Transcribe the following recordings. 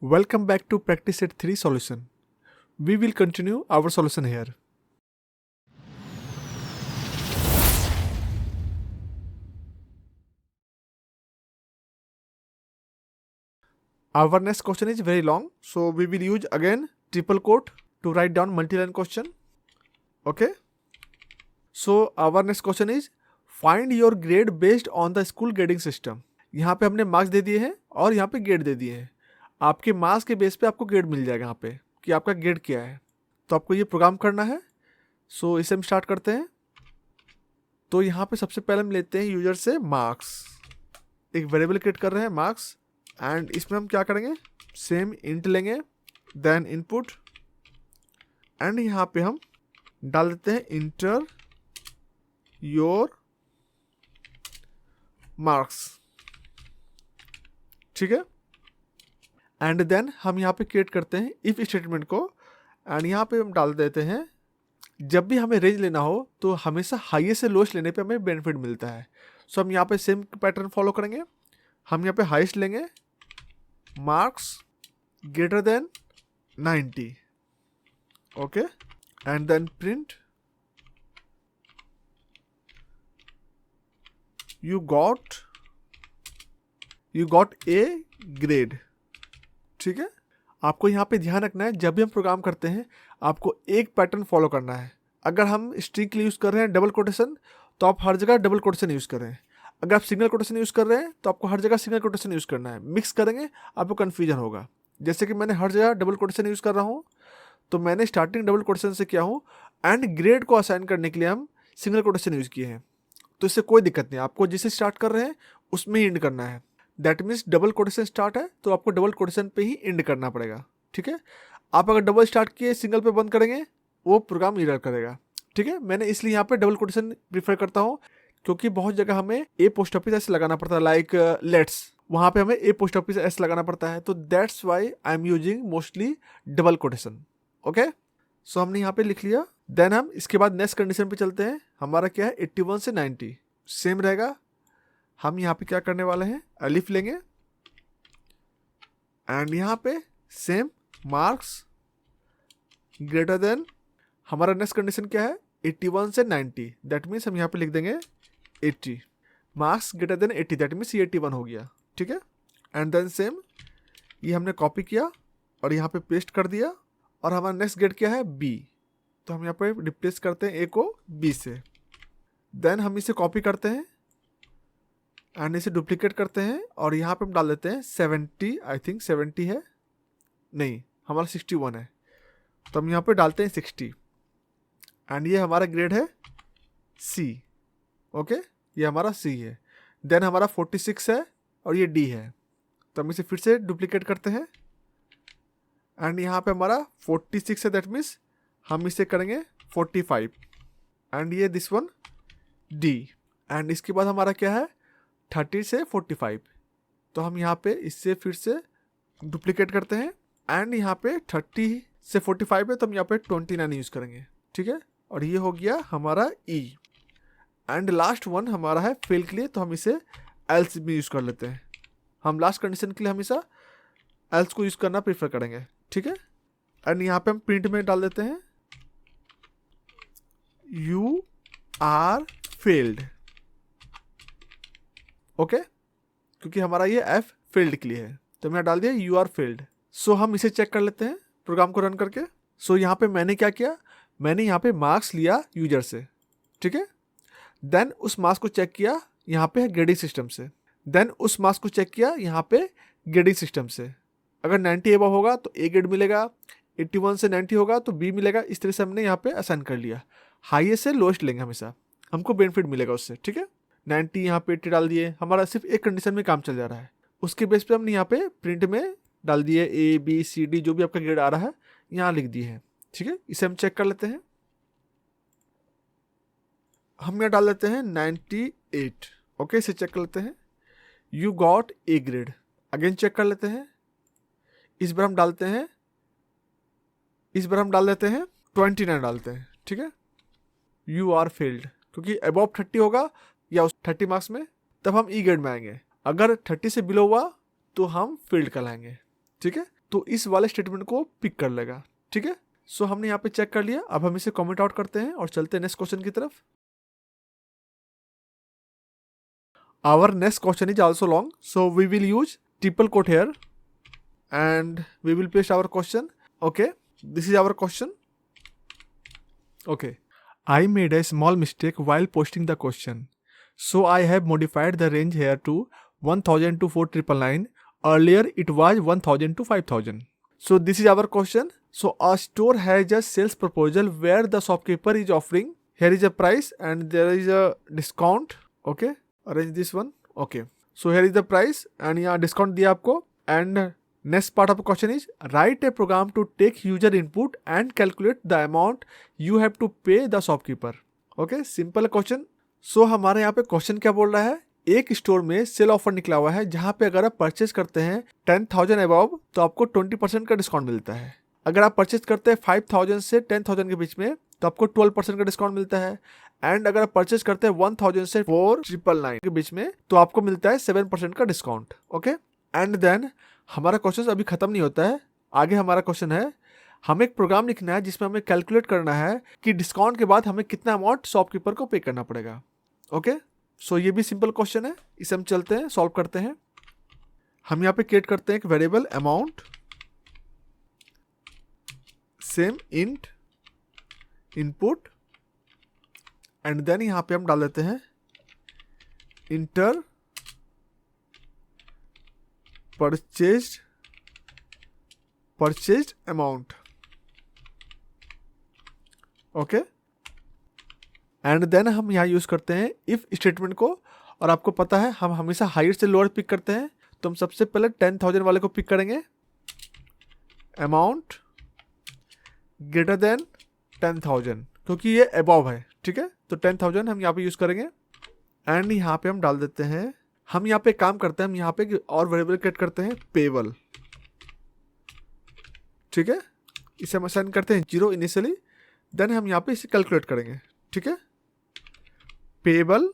Welcome back to Practice Set 3 solution. We will continue our solution here. Our next question is very long, so we will use again triple quote to write down multi-line question. Okay. So our next question is find your grade based on the school grading system. यहाँ पे हमने marks दे दिए हैं और यहाँ पे grade दे दिए हैं. आपके मार्क्स के बेस पे आपको ग्रेड मिल जाएगा यहाँ पे कि आपका ग्रेड क्या है. तो आपको ये प्रोग्राम करना है. सो इसे हम स्टार्ट करते हैं. तो यहाँ पे सबसे पहले हम लेते हैं यूजर से मार्क्स. एक वेरिएबल क्रिएट कर रहे हैं मार्क्स एंड इसमें हम क्या करेंगे सेम इंट लेंगे देन इनपुट एंड यहाँ पे हम डाल देते हैं इंटर योर मार्क्स. ठीक है. एंड देन हम यहाँ पे क्रिएट करते हैं इफ स्टेटमेंट को एंड यहाँ पे हम डाल देते हैं जब भी हमें रेंज लेना हो तो हमेशा हाईएस्ट से लोएस्ट लेने पे हमें बेनिफिट मिलता है. सो हम यहाँ पे सेम पैटर्न फॉलो करेंगे. हम यहाँ पे हाईएस्ट लेंगे marks greater than 90. Okay and then print you got a grade. ठीक है. आपको यहाँ पे ध्यान रखना है जब भी हम प्रोग्राम करते हैं आपको एक पैटर्न फॉलो करना है. अगर हम स्ट्रिंग के लिए यूज़ कर रहे हैं डबल कोटेशन तो आप हर जगह डबल कोटेशन यूज़ करें. अगर आप सिंगल कोटेशन यूज़ कर रहे हैं तो आपको हर जगह सिंगल कोटेशन यूज़ करना है. मिक्स करेंगे आपको कन्फ्यूजन होगा. जैसे कि मैंने हर जगह डबल कोटेशन यूज़ कर रहा हूँ तो मैंने स्टार्टिंग डबल कोटेशन से किया हूँ एंड ग्रेड को असाइन करने के लिए हम सिंगल कोटेशन यूज़ किए हैं. तो इससे कोई दिक्कत नहीं. आपको जिसे स्टार्ट कर रहे हैं उसमें ही एंड करना है. That means double quotation start है तो आपको डबल कोटेशन पे ही एंड करना पड़ेगा. ठीक है. आप अगर डबल स्टार्ट किए सिंगल पे बंद करेंगे वो प्रोग्राम एरर करेगा. ठीक है. मैंने इसलिए यहाँ पे डबल कोटेशन प्रीफर करता हूँ क्योंकि बहुत जगह हमें ए पोस्ट ऑफिस एस लगाना पड़ता है लाइक लेट्स वहाँ पे हमें ए पोस्ट ऑफिस एस लगाना पड़ता है. तो that's why I am using mostly double quotation. Okay. So हमने यहाँ पे लिख लिया. देन हम इसके बाद नेक्स्ट कंडीशन पे चलते हैं. हमारा क्या है 81 से 90 सेम रहेगा. हम यहाँ पे क्या करने वाले हैं अलिफ लेंगे एंड यहाँ पे सेम मार्क्स ग्रेटर देन हमारा नेक्स्ट कंडीशन क्या है 81 से 90. दैट मीन्स हम यहाँ पे लिख देंगे 80 marks greater then 80. That means ये 81 हो गया. ठीक है. एंड देन सेम ये हमने कॉपी किया और यहाँ पे पेस्ट कर दिया और हमारा नेक्स्ट ग्रेड क्या है बी. तो हम यहाँ पे रिप्लेस करते हैं ए को बी से. देन हम इसे कॉपी करते हैं एंड इसे डुप्लीकेट करते हैं और यहाँ पे हम डाल देते हैं 70. आई थिंक 70 है नहीं हमारा 61 है तो हम यहाँ पे डालते हैं 60 एंड ये हमारा ग्रेड है सी. ओके. ये हमारा सी है. देन हमारा 46 है और ये डी है तो हम इसे फिर से डुप्लीकेट करते हैं एंड यहाँ पे हमारा 46 है. दैट मीन्स हम इसे करेंगे 45 एंड ये दिस वन डी. एंड इसके बाद हमारा क्या है 30 से 45. तो हम यहाँ पे इससे फिर से डुप्लीकेट करते हैं एंड यहाँ पे 30 से 45 है तो हम यहाँ पे 29 यूज़ करेंगे. ठीक है. और ये हो गया हमारा ई. एंड लास्ट वन हमारा है फेल के लिए तो हम इसे एल्स भी यूज़ कर लेते हैं. हम लास्ट कंडीशन के लिए हमेशा एल्स को यूज़ करना प्रीफर करेंगे. ठीक है. एंड यहाँ पे हम प्रिंट में डाल देते हैं यू आर फेल्ड. ओके. क्योंकि हमारा ये एफ फेल्ड के लिए है तो मैंने डाल दिया यू आर फेल्ड. सो हम इसे चेक कर लेते हैं प्रोग्राम को रन करके. सो यहाँ पे मैंने क्या किया मैंने यहाँ पे मार्क्स लिया यूजर से. ठीक है. देन उस मार्क्स को चेक किया यहाँ पे ग्रेडिंग सिस्टम से. देन उस मार्क्स को चेक किया यहाँ पे ग्रेडिंग सिस्टम से. अगर 90 एबव होगा तो ए ग्रेड मिलेगा. 81 से 90 होगा तो बी मिलेगा. इस तरह से हमने यहाँ पे असाइन कर लिया. हाईएस्ट से लोएस्ट लेंगे हमेशा हमको बेनिफिट मिलेगा उससे. ठीक है. 90 यहाँ पे 80 डाल दिए. हमारा सिर्फ एक कंडीशन में काम चल जा रहा है. उसके बेस पे हमने यहाँ पे प्रिंट में डाल दिए ए बी सी डी जो भी आपका ग्रेड आ रहा है यहाँ लिख दिए हैं. ठीक है. इसे हम चेक कर लेते हैं. हम यहाँ डाल लेते हैं 98. ओके. इसे चेक कर लेते हैं you got a grade. Again check कर लेते हैं. इस बार हम डालते हैं 29 डालते हैं. ठीक है. यू आर फेल्ड क्योंकि अबव 30 होगा या उस 30 मार्क्स में तब हम ई ग्रेड में आएंगे. अगर 30 से बिलो हुआ तो हम फेल्ड कहलाएंगे. ठीक है. तो इस वाले स्टेटमेंट को पिक कर लेगा। ठीक है, सो हमने यहाँ पे चेक कर लिया। अब हम इसे कमेंट आउट करते हैं और चलते हैं नेक्स्ट क्वेश्चन की तरफ। Our next question is also long, so we will use triple quote here and we will paste our question. Okay, this is our question. Okay, I made a small mistake while posting the question, so I have modified the range here to 1000 to 4999. Earlier it was 1000 to 5000. So this is our question. So a store has a sales proposal where the shopkeeper is offering, here is a price and there is a discount. Okay, arrange this one. Okay, so here is the price and यहाँ discount दिया आपको। and next part of the question is write a program to take user input and calculate the amount you have to pay the shopkeeper. Okay, simple question. so हमारे यहाँ पे question क्या बोल रहा है, एक स्टोर में सेल ऑफर निकला हुआ है जहाँ पे अगर आप परचेज करते हैं 10,000 अबव तो आपको 20% का डिस्काउंट मिलता है। अगर आप परचेज करते हैं 5,000 से 10,000 के बीच में तो आपको 12% का डिस्काउंट मिलता है। एंड अगर आप परचेज करते हैं 1,000 से 4,999 के बीच में तो आपको मिलता है 7% का डिस्काउंट। ओके, एंड देन हमारा क्वेश्चन अभी खत्म नहीं होता है, आगे हमारा क्वेश्चन है हमें एक प्रोग्राम लिखना है जिसमें हमें कैलकुलेट करना है कि डिस्काउंट के बाद हमें कितना अमाउंट शॉपकीपर को पे करना पड़ेगा। ओके, सो ये भी सिंपल क्वेश्चन है, इसे हम चलते हैं सॉल्व करते हैं। हम यहाँ पे क्रिएट करते हैं एक variable amount, same int input and then यहाँ पे हम डाल देते हैं enter purchased amount. Okay, and then हम यहाँ यूज करते हैं इफ स्टेटमेंट को, और आपको पता है हम हमेशा हायर से लोअर पिक करते हैं, तो हम सबसे पहले 10,000 वाले को पिक करेंगे, अमाउंट ग्रेटर देन 10,000 क्योंकि ये अबव है। ठीक है, तो 10,000 हम यहाँ पे यूज करेंगे एंड यहाँ पे हम डाल देते हैं, हम यहाँ पे काम करते हैं, हम यहाँ पे और वेरिएबल क्रिएट करते हैं पेबल। ठीक है, इसे हम असाइन करते हैं 0 इनिशियली, देन हम यहाँ पे इसे कैलकुलेट करेंगे। ठीक है, पेबल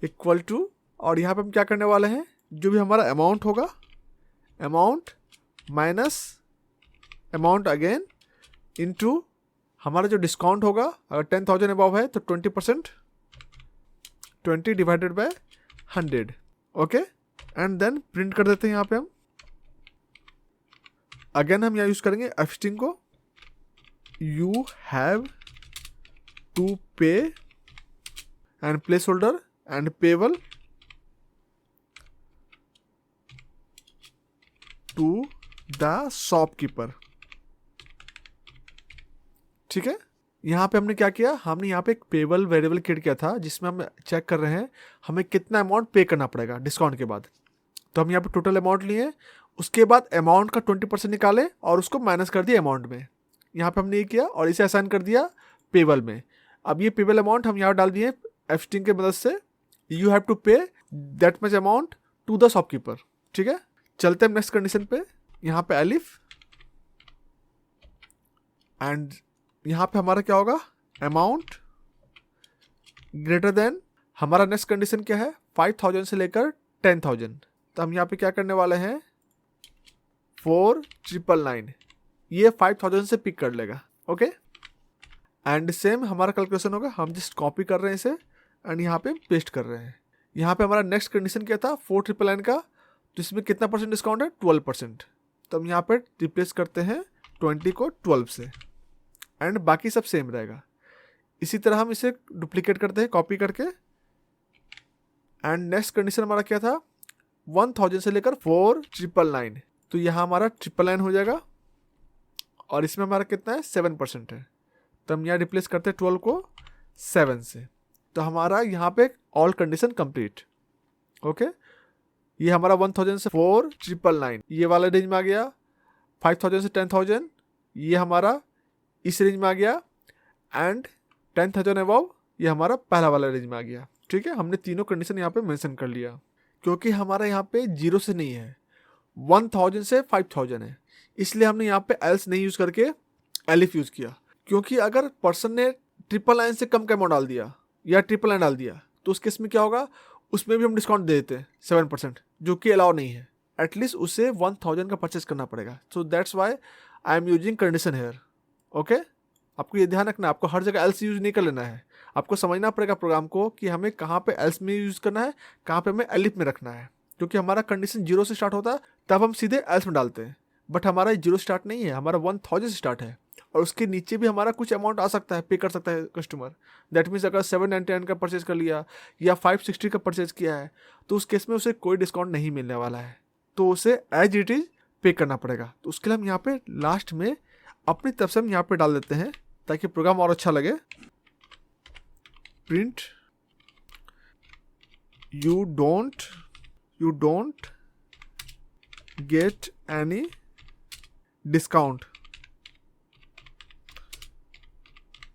इक्वल टू, और यहाँ पे हम क्या करने वाले हैं, जो भी हमारा अमाउंट होगा, amount minus amount again into हमारा जो डिस्काउंट होगा, अगर 10,000 अबव है तो 20%, 20 divided by 100। Okay, and then print कर देते हैं यहाँ पे हम। अगेन हम यहाँ यूज करेंगे एफ स्ट्रिंग को, you have to pay and placeholder and payable to the shopkeeper. ठीक है, यहाँ पे हमने क्या किया, हमने यहाँ पे एक पेबल वेरिएबल क्रिएट किया था जिसमें हम चेक कर रहे हैं हमें कितना अमाउंट पे करना पड़ेगा डिस्काउंट के बाद। तो हम यहाँ पे टोटल अमाउंट लिए, उसके बाद अमाउंट का 20% निकाले और उसको माइनस कर दिया अमाउंट में। यहाँ पे हमने ये किया और इसे असाइन कर दिया पेबल में। अब ये पेबल अमाउंट हम यहाँ डाल दिए एफ स्ट्रिंग के मदद से, you have to pay that much amount to the shopkeeper. ठीक है, चलते हैं नेक्स्ट कंडीशन पे। यहाँ पे एलिफ एंड यहाँ पे हमारा क्या होगा, अमाउंट ग्रेटर देन, हमारा नेक्स्ट कंडीशन क्या है, 5,000 से लेकर 10,000। तो हम यहाँ पे क्या करने वाले हैं, 4,999, ये 5,000 से पिक कर लेगा। ओके, एंड सेम हमारा कैलकुलेशन होगा, हम जस्ट कॉपी कर रहे हैं इसे एंड यहाँ पे पेस्ट कर रहे हैं। यहाँ पे हमारा नेक्स्ट कंडीशन क्या था, 4,999 का, तो इसमें कितना परसेंट डिस्काउंट है, 12%। तो हम यहाँ पे रिप्लेस करते हैं 20 को 12 से एंड बाकी सब सेम रहेगा। इसी तरह हम इसे डुप्लीकेट करते हैं कॉपी करके। एंड नेक्स्ट कंडीशन हमारा क्या था, 1,000 से लेकर 4,999, तो यहाँ हमारा 999 हो जाएगा और इसमें हमारा कितना है, 7% है। तो हम यहाँ रिप्लेस करते हैं 12 को 7 से, तो हमारा यहाँ पे ऑल कंडीशन कंप्लीट। ओके, ये हमारा 1,000 से 4,999 ये वाला रेंज में आ गया, 5,000 से 10,000 ये हमारा इस रेंज में आ गया एंड 10,000 अबव ये हमारा पहला वाला रेंज में आ गया। ठीक है, हमने तीनों कंडीशन यहाँ पे मेंशन कर लिया क्योंकि हमारा यहाँ पे 0 से नहीं है, 1,000 से 5,000 है, इसलिए हमने यहाँ पे एल्स नहीं यूज करके एलिफ यूज किया। क्योंकि अगर पर्सन ने 999 से कम का अमाउंट डाल दिया या 999 डाल दिया तो उस केस में क्या होगा, उसमें भी हम डिस्काउंट दे देते हैं 7%, जो कि अलाउ नहीं है। एटलीस्ट उसे 1000 का परचेज करना पड़ेगा. So that's why I am using condition here. Okay, आपको ये ध्यान रखना है, आपको हर जगह एल्स यूज नहीं कर लेना है. आपको समझना पड़ेगा प्रोग्राम को कि हमें कहाँ पे एल्स में यूज करना है, कहाँ पे हमें एलिफ में रखना है. क्योंकि हमारा कंडीशन 0 से स्टार्ट होता है तब हम सीधे एल्स में डालते हैं. बट हमारा 0 स्टार्ट नहीं है, हमारा 1000 से स्टार्ट है. और उसके नीचे भी हमारा कुछ अमाउंट आ सकता है, पे कर सकता है कस्टमर. दैट मीन्स अगर 799 का परचेज कर लिया या 560 का परचेज किया है तो उस केस में उसे कोई डिस्काउंट नहीं मिलने वाला है. तो उसे एज इट इज पे करना पड़ेगा. तो उसके लिए हम यहाँ पे लास्ट में अपनी तरफ से हम यहाँ पे डाल देते हैं ताकि प्रोग्राम और अच्छा लगे. Print you don't get any discount,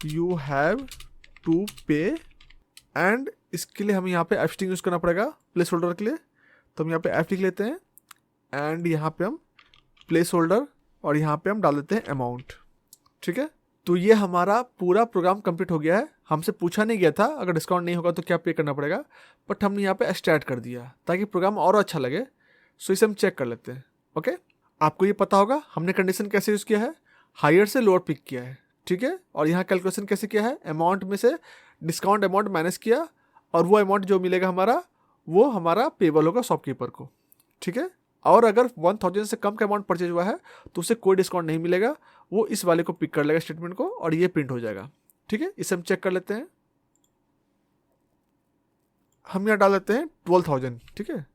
you have to pay. And इसके लिए हमें यहाँ पे एफ यूज करना पड़ेगा प्लेस होल्डर के लिए. तो हम यहाँ पे एफ लिख लेते हैं एंड यहाँ पे हम प्लेस होल्डर और यहाँ पे हम डाल देते हैं अमाउंट. ठीक है, तो ये हमारा पूरा प्रोग्राम कंप्लीट हो गया है. हमसे पूछा नहीं गया था अगर डिस्काउंट नहीं होगा तो क्या पे करना पड़ेगा, बट हमने यहाँ पे स्टार्ट कर दिया ताकि प्रोग्राम और अच्छा लगे. सो इसे हम चेक कर लेते हैं. ओके, आपको ये पता होगा हमने कंडीशन कैसे यूज़ किया है, हायर से लोअर पिक किया है. ठीक है, और यहाँ कैलकुलेशन कैसे किया है, अमाउंट में से डिस्काउंट अमाउंट माइनस किया और वो अमाउंट जो मिलेगा हमारा वो हमारा पेबल होगा शॉपकीपर को. ठीक है, और अगर 1000 से कम का अमाउंट परचेज हुआ है तो उसे कोई डिस्काउंट नहीं मिलेगा, वो इस वाले को पिक कर लेगा स्टेटमेंट को और ये प्रिंट हो जाएगा. ठीक है, इसे हम चेक कर लेते हैं. हम यहाँ डाल देते हैं 12,000. ठीक है,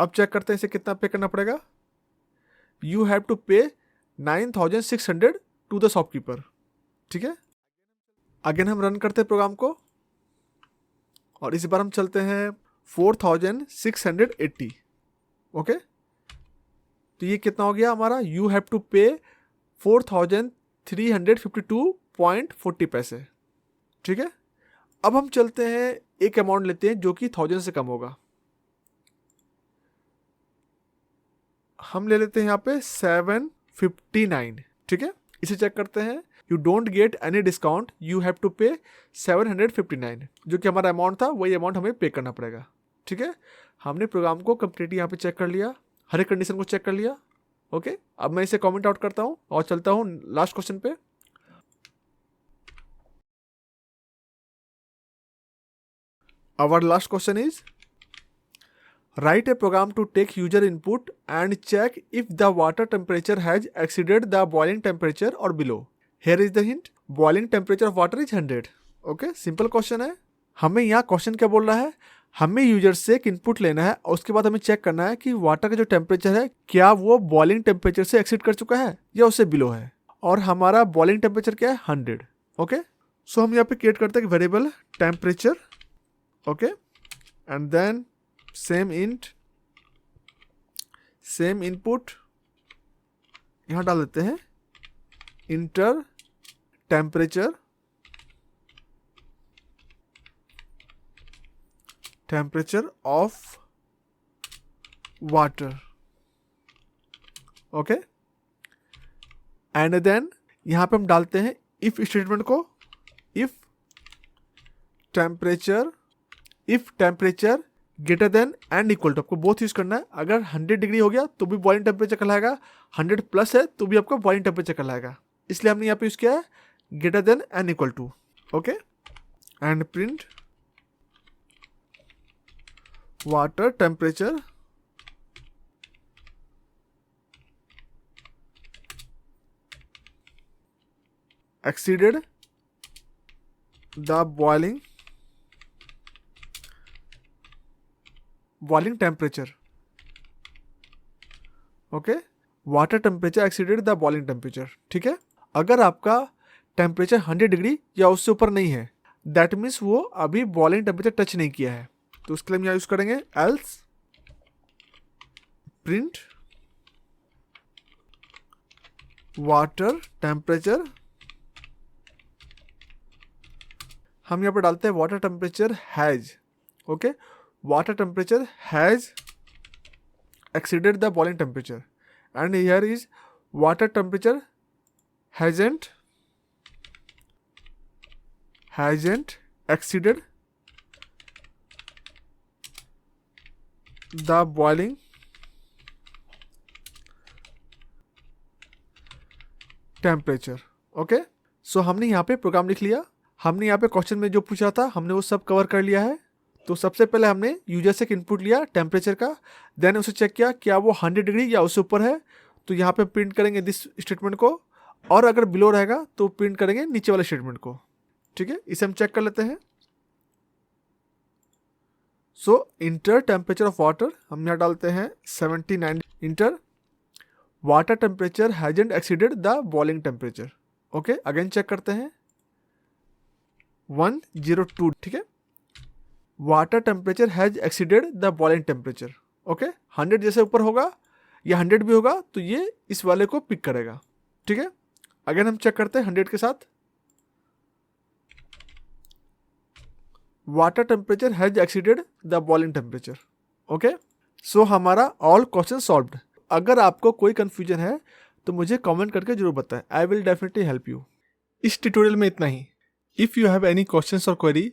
अब चेक करते हैं इसे कितना पे करना पड़ेगा. यू हैव टू पे 9,600 टू द शॉपकीपर. ठीक है, अगेन हम रन करते हैं प्रोग्राम को और इस बार हम चलते हैं 4,680. ओके, तो ये कितना हो गया हमारा, यू हैव टू पे 4,352.40 पैसे. ठीक है, अब हम चलते हैं एक अमाउंट लेते हैं जो कि 1000 से कम होगा. हम ले लेते हैं यहाँ पे 759. ठीक है, इसे चेक करते हैं. You don't get any discount, you have to pay 759. जो कि हमारा अमाउंट था वही अमाउंट हमें पे करना पड़ेगा. ठीक है, हमने प्रोग्राम को कंप्लीटली यहाँ पे चेक कर लिया, हर एक कंडीशन को चेक कर लिया. ओके, अब मैं इसे कमेंट आउट करता हूँ और चलता हूँ लास्ट क्वेश्चन पे. Our last question is write a program to take user input and check if the water temperature has exceeded the boiling temperature or below. Here is the hint. Boiling temperature of water is 100. Okay, simple question है. हमें यहाँ question क्या बोल रहा है, हमें user से एक इनपुट लेना है और उसके बाद हमें चेक करना है कि वाटर का जो टेम्परेचर है क्या वो बॉइलिंग टेम्परेचर से एक्सीड कर चुका है या उससे बिलो है. और हमारा बॉइलिंग टेम्परेचर क्या है, 100. ओके, सो हम यहाँ पे क्रिएट करते हैं variable temperature. Okay, and then same int same input यहाँ डाल देते हैं enter temperature of water. Okay, and then यहाँ पे हम डालते हैं इफ स्टेटमेंट को. If temperature greater than and equal to, आपको बोथ यूज करना है. अगर 100 डिग्री हो गया तो भी बॉइलिंग टेम्परेचर कहलाएगा, 100 प्लस है तो भी आपका बॉइलिंग टेम्परेचर कहलाएगा. इसलिए हमने यहाँ पे यूज किया है greater than and equal to. Okay, and print water temperature exceeded the boiling temperature. Okay, water temperature exceeded the boiling temperature. ठीक है, अगर आपका टेम्परेचर 100 डिग्री या उससे ऊपर नहीं है दैट मीन्स वो अभी बॉइलिंग टेम्परेचर टच नहीं किया है. तो उसके लिए हम यहाँ यूज करेंगे एल्स प्रिंट वाटर टेम्परेचर. हम यहाँ पर डालते हैं water temperature has. Okay, water temperature has exceeded the boiling temperature, and here is water temperature hasn't exceeded the boiling temperature. Okay, so हमने यहाँ पे प्रोग्राम लिख लिया। हमने यहाँ पे क्वेश्चन में जो पूछा था हमने वो सब कवर कर लिया है। तो सबसे पहले हमने यूजर से एक इनपुट लिया टेम्परेचर का, देन उसे चेक किया क्या वो 100 डिग्री या उससे ऊपर है, तो यहाँ पे प्रिंट करेंगे दिस स्टेटमेंट को, और अगर बिलो रहेगा तो प्रिंट करेंगे नीचे वाले स्टेटमेंट को। ठीक है, इसे हम चेक कर लेते हैं। So enter temperature of water, हम यहाँ डालते हैं 79। Enter water temperature hasn't exceeded the boiling temperature. Okay, again check करते हैं 102। ठीक है, water temperature has exceeded the boiling temperature. Okay, 100 जैसे ऊपर होगा या 100 भी होगा तो ये इस वाले को पिक करेगा। ठीक है, अगेन हम चेक करते हैं 100 के साथ। Water temperature has exceeded the boiling temperature. Okay, so हमारा ऑल क्वेश्चन सॉल्व्ड। अगर आपको कोई कंफ्यूजन है तो मुझे कमेंट करके जरूर बताएं, I will definitely help you. इस ट्यूटोरियल में इतना ही। If you have any questions और query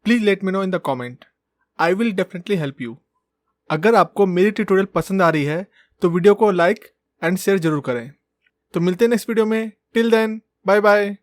please let me know in the comment, I will definitely help you. अगर आपको मेरी ट्यूटोरियल पसंद आ रही है तो वीडियो को लाइक एंड शेयर जरूर करें। तो मिलते हैं नेक्स्ट वीडियो में। Till then, bye bye.